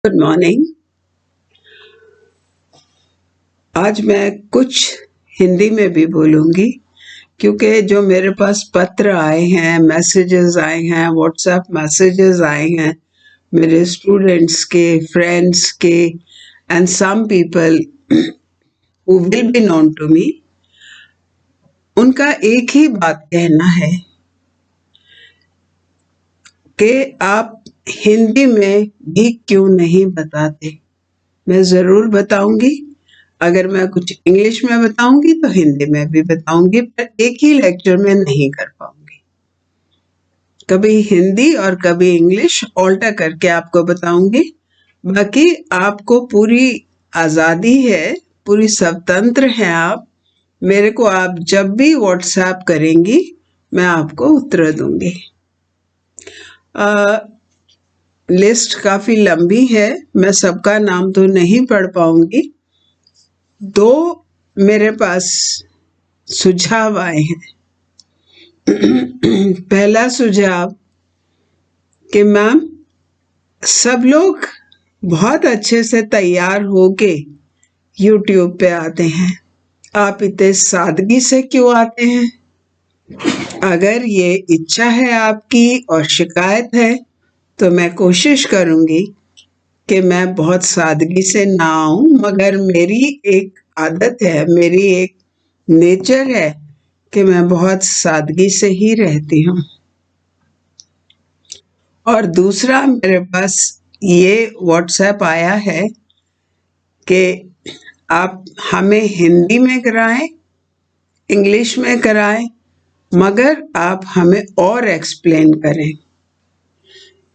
Good morning. आज मैं कुछ हिंदी में भी बोलूँगी क्योंकि जो मेरे पास पत्र आए हैं, मैसेजेस आए हैं, व्हाट्सएप मैसेजेस आए हैं मेरे स्टूडेंट्स के, फ्रेंड्स के and some people who will be known to me, उनका एक ही बात कहना है कि आप हिंदी में भी क्यों नहीं बताते। मैं ज़रूर बताऊंगी। अगर मैं कुछ इंग्लिश में बताऊंगी तो हिंदी में भी बताऊंगी, पर एक ही लेक्चर में नहीं कर पाऊंगी। कभी हिंदी और कभी इंग्लिश ऑल्टर करके आपको बताऊंगी। बाकी आपको पूरी आज़ादी है, पूरी स्वतंत्र हैं आप। मेरे को आप जब भी व्हाट्सएप करेंगी मैं आपको उत्तर दूंगी। लिस्ट काफ़ी लंबी है, मैं सबका नाम तो नहीं पढ़ पाऊंगी। दो मेरे पास सुझाव आए हैं। पहला सुझाव कि मैम, सब लोग बहुत अच्छे से तैयार होके YouTube पे आते हैं, आप इतने सादगी से क्यों आते हैं? अगर ये इच्छा है आपकी और शिकायत है तो मैं कोशिश करूंगी कि मैं बहुत सादगी से ना आऊं, मगर मेरी एक आदत है, मेरी एक नेचर है कि मैं बहुत सादगी से ही रहती हूँ। और दूसरा, मेरे पास ये व्हाट्सएप आया है कि आप हमें हिंदी में कराएं, इंग्लिश में कराएं, मगर आप हमें और एक्सप्लेन करें।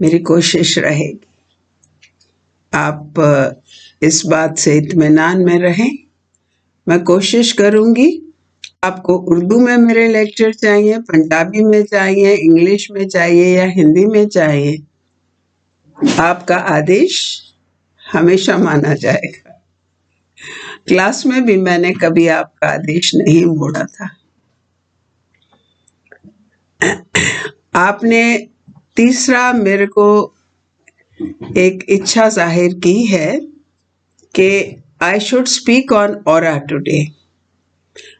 मेरी कोशिश रहेगी आप इस बात से इत्मीनान में रहें। मैं कोशिश करूंगी। आपको उर्दू में मेरे लेक्चर चाहिए, पंजाबी में चाहिए, इंग्लिश में चाहिए या हिंदी में चाहिए, आपका आदेश हमेशा माना जाएगा। क्लास में भी मैंने कभी आपका आदेश नहीं मोड़ा था। आपने तीसरा मेरे को एक इच्छा जाहिर की है कि I should speak on aura today.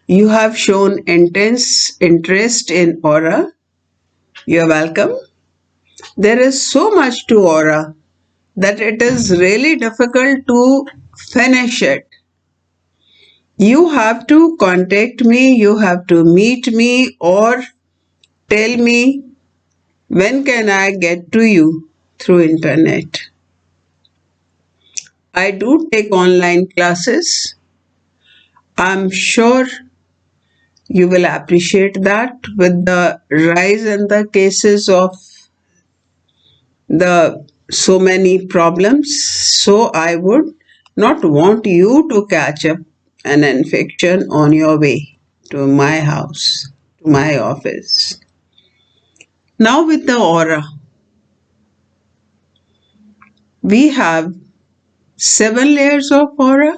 You have shown intense interest in aura. You are welcome. There is so much to aura that it is really difficult to finish it. You have to contact me, you have to meet me, or tell me when can I get to you through internet. I do take online classes. I'm sure you will appreciate that with the rise in the cases of the so many problems. So I would not want you to catch up an infection on your way to my house, to my office. Now with the aura, we have 7 layers of aura,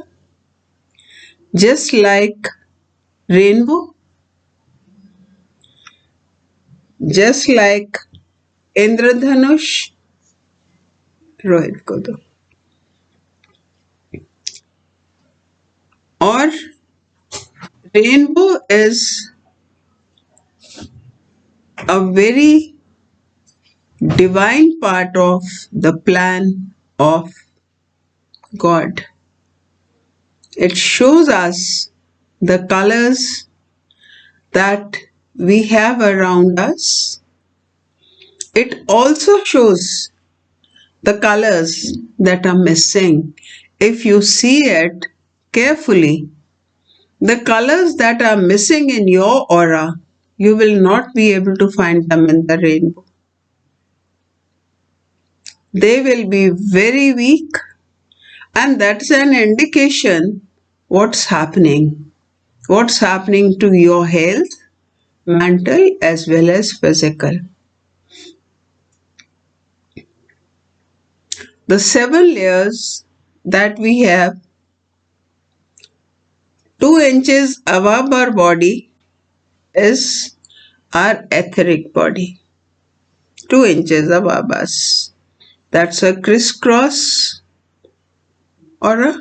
just like rainbow, just like Indradhanush. Rohit को दो। और rainbow is a very divine part of the plan of God. It shows us the colors that we have around us. It also shows the colors that are missing. If you see it carefully, the colors that are missing in your aura, you will not be able to find them in the rainbow. They will be very weak, and that's an indication what's happening to your health, mental as well as physical. The 7 layers that we have, 2 inches above our body is our etheric body. 2 inches above us. That's a crisscross aura,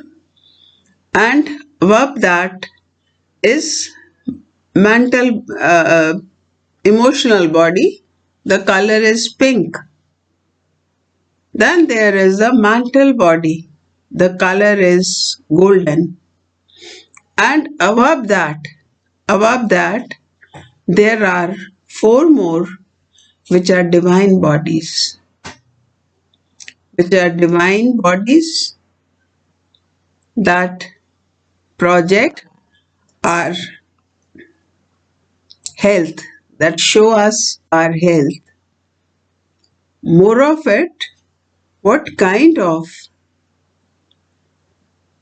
and above that is mental, emotional body. The color is pink. Then there is the mental body. The color is golden. And above that, there are four more which are divine bodies. Which are divine bodies that project our health, that show us our health. More of it, what kind of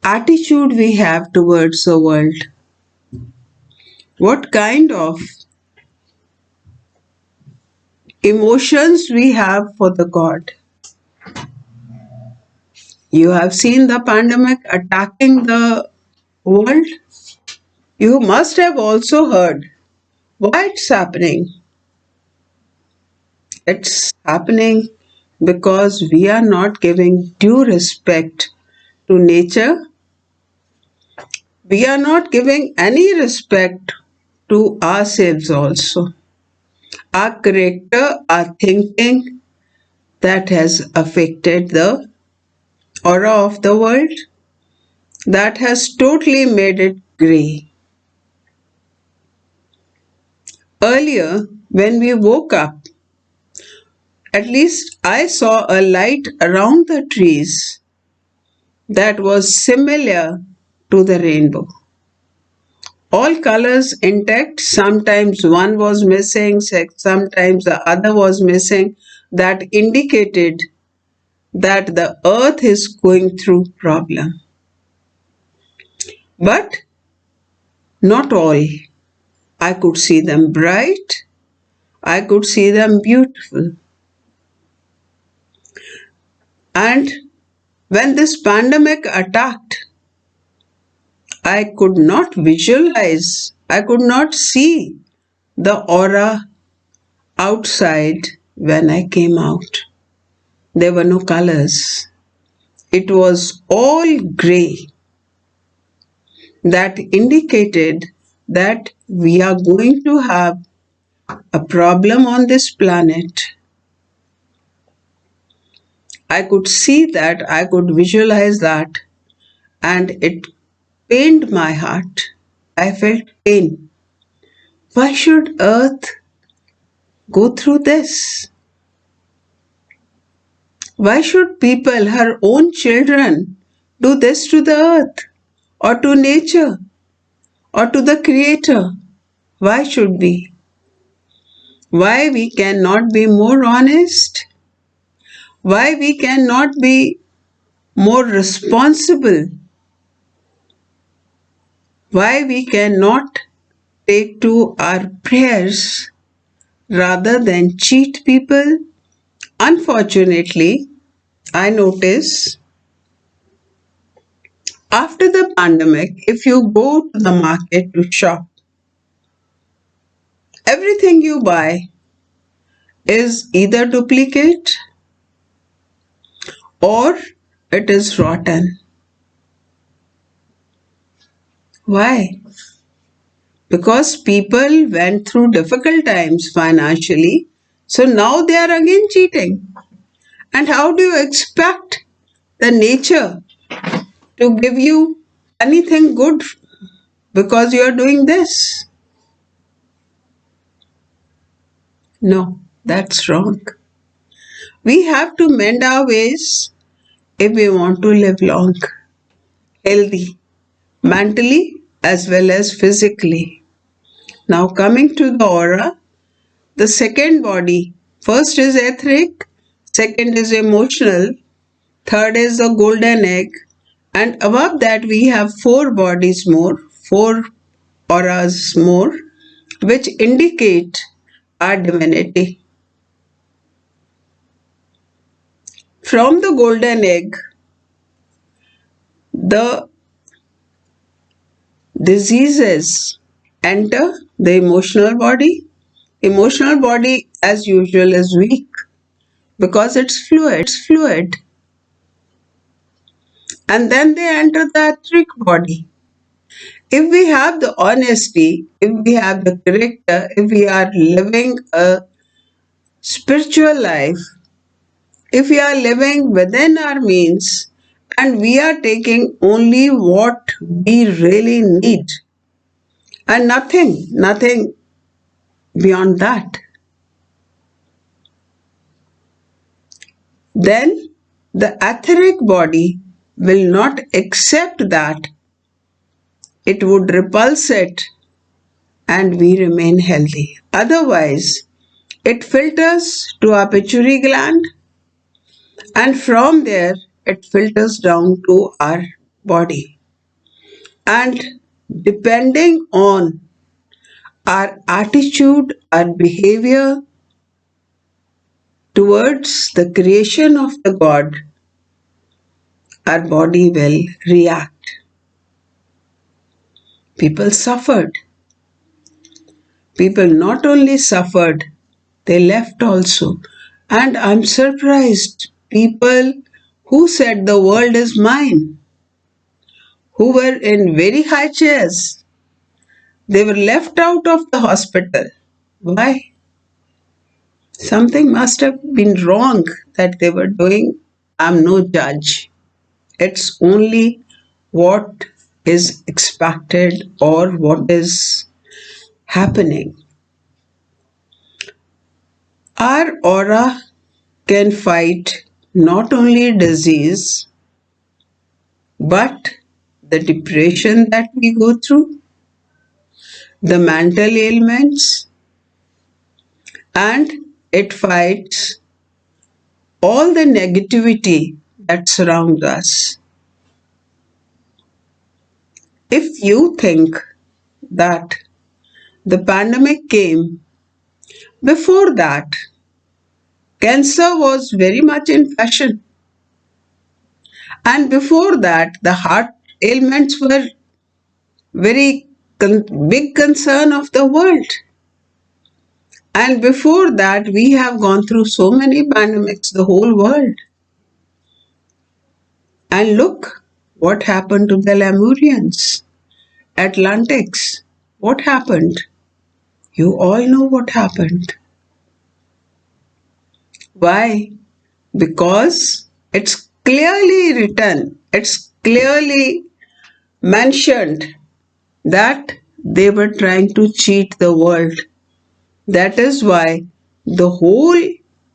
attitude we have towards the world, what kind of emotions we have for the God. You have seen the pandemic attacking the world. You must have also heard why it's happening. It's happening because we are not giving due respect to nature. We are not giving any respect to ourselves also. Our character, our thinking, that has affected the aura of the world, that has totally made it grey. Earlier, when we woke up, at least I saw a light around the trees that was similar to the rainbow. All colors intact, sometimes one was missing, sometimes the other was missing. That indicated that the earth is going through problem. But not all. I could see them bright, I could see them beautiful. And when this pandemic attacked, I could not visualize, I could not see the aura outside when I came out. There were no colors. It was all grey. That indicated that we are going to have a problem on this planet. I could see that, I could visualize that, and it pained my heart. I felt pain. Why should Earth go through this? Why should people, her own children, do this to the earth or to nature or to the Creator? Why should we? Why we cannot be more honest? Why we cannot be more responsible? Why we cannot take to our prayers rather than cheat people? Unfortunately, I notice after the pandemic, if you go to the market to shop, everything you buy is either duplicate or it is rotten. Why? Because people went through difficult times financially, so now they are again cheating. And how do you expect the nature to give you anything good because you are doing this? No, that's wrong. We have to mend our ways if we want to live long, healthy, mentally as well as physically. Now, coming to the aura, the second body, first is etheric, second is emotional, third is the golden egg, and above that we have four bodies more, four auras more, which indicate our divinity. From the golden egg, the diseases enter the emotional body. Emotional body, as usual, is weak because it's fluid. and then they enter the etheric body. If we have the honesty, if we have the character, if we are living a spiritual life, if we are living within our means, and we are taking only what we really need and nothing beyond that, then the etheric body will not accept that. It would repulse it and we remain healthy. Otherwise, it filters to our pituitary gland, and from there it filters down to our body. And depending on our attitude, our behavior towards the creation of the God, our body will react. People suffered. People not only suffered, they left also. And I'm surprised, people who said the world is mine, who were in very high chairs, they were left out of the hospital. Why? Something must have been wrong that they were doing. I'm no judge. It's only what is expected or what is happening. Our aura can fight not only disease but the depression that we go through, the mental ailments, and it fights all the negativity that surrounds us. If you think that the pandemic came before that, cancer was very much in fashion, and before that, the heart ailments were very big concern of the world. And before that, we have gone through so many pandemics, the whole world. And look what happened to the Lemurians, Atlantics. What happened? You all know what happened. Why? Because it's clearly written, it's clearly mentioned that they were trying to cheat the world. That is why the whole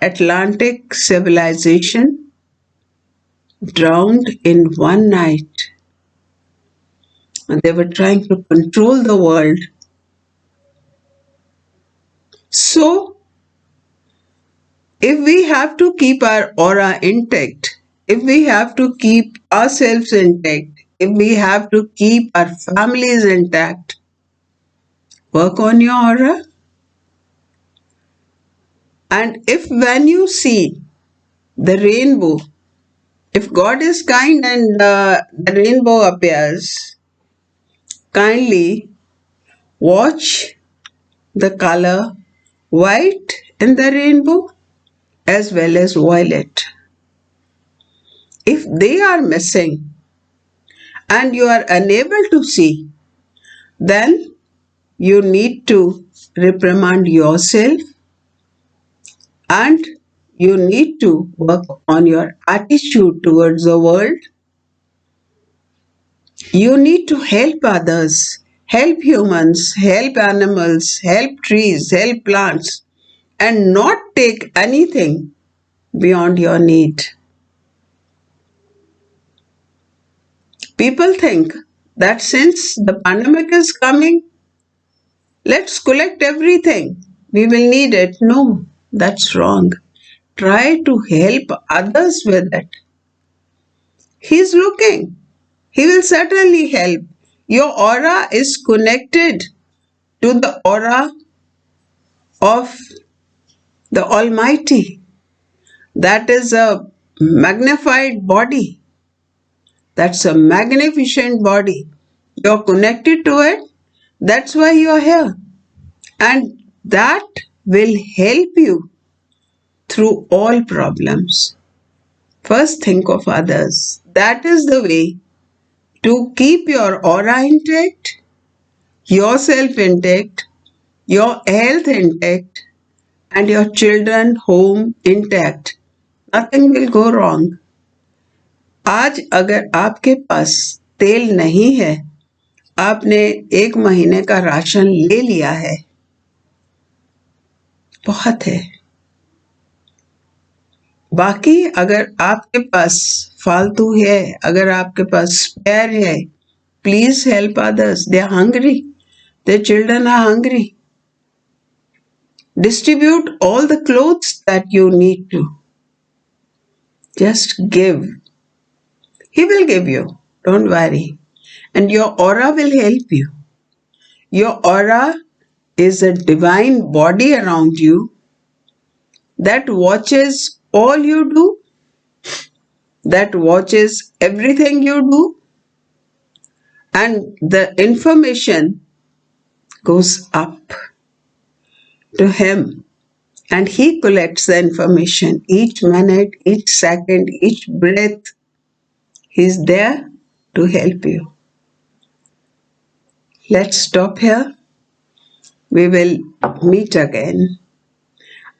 Atlantic civilization drowned in one night. And they were trying to control the world. So, if we have to keep our aura intact, if we have to keep ourselves intact, if we have to keep our families intact, work on your aura. And if when you see the rainbow, if God is kind and the rainbow appears, kindly watch the color white in the rainbow as well as violet. If they are missing and you are unable to see, then you need to reprimand yourself and you need to work on your attitude towards the world. You need to help others, help humans, help animals, help trees, help plants, and not take anything beyond your need. People think that since the pandemic is coming, let's collect everything. We will need it. No, that's wrong. Try to help others with it. He's looking. He will certainly help. Your aura is connected to the aura of the Almighty. That is a magnified body. That's a magnificent body. You're connected to it. That's why you're here. And that will help you through all problems. First, think of others. That is the way to keep your aura intact, yourself intact, your health intact, and your children home intact. Nothing will go wrong. आज अगर आपके पास तेल नहीं है, आपने 1 महीने का ration ले लिया है, बहुत है। बाकी अगर आपके पास फालतू है, अगर आपके पास स्पेयर है, please help others. They are hungry, their children are hungry. Distribute all the clothes that you need to. Just give. He will give you. Don't worry. And your aura will help you. Your aura is a divine body around you that watches all you do, that watches everything you do, and the information goes up to him, and he collects the information each minute, each second, each breath. He's there to help you. Let's stop here. We will meet again.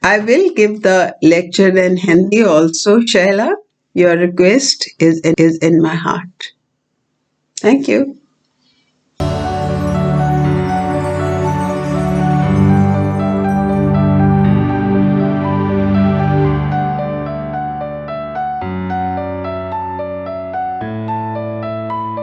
I will give the lecture in Hindi also, Shaila. Your request is in my heart. Thank you.